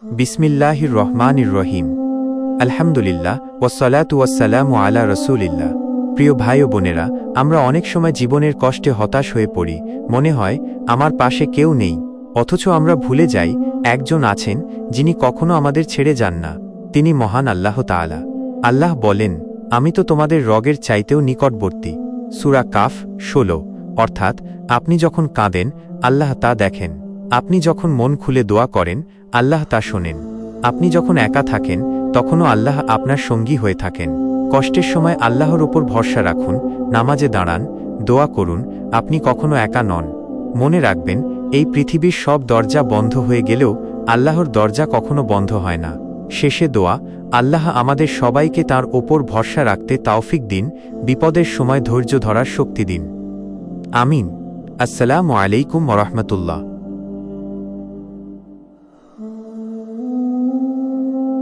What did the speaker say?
বিসমিল্লাহির রহমানির রহিম। আলহামদুলিল্লাহ ওয়াসসালাতু ওয়াসসালামু আলা রাসূলিল্লাহ। প্রিয় ভাই ও বোনেরা, আমরা অনেক সময় জীবনের কষ্টে হতাশ হয়ে পড়ি। মনে হয় আমার পাশে কেউ নেই, অথচ আমরা ভুলে যাই একজন আছেন যিনি কখনো আমাদের ছেড়ে যান না। তিনি মহান আল্লাহ তাআলা। আল্লাহ বলেন, আমি তো তোমাদের রগের চাইতেও নিকটবর্তী। সূরা কাফ 16। অর্থাৎ আপনি যখন কাঁদেন আল্লাহ তা দেখেন, আপনি যখন মন খুলে দোয়া করেন আল্লাহ তা শোনেন, আপনি যখন একা থাকেন তখনও আল্লাহ আপনার সঙ্গী হয়ে থাকেন। কষ্টের সময় আল্লাহর ওপর ভরসা রাখুন, নামাজে দাঁড়ান, দোয়া করুন, আপনি কখনো একা নন। মনে রাখবেন, এই পৃথিবীর সব দরজা বন্ধ হয়ে গেলেও আল্লাহর দরজা কখনো বন্ধ হয় না। শেষে দোয়া, আল্লাহ আমাদের সবাইকে তাঁর ওপর ভরসা রাখতে তাওফিক দিন, বিপদের সময় ধৈর্য ধরার শক্তি দিন। আমিন। আসসালামু আলাইকুম ওয়া রাহমাতুল্লাহ।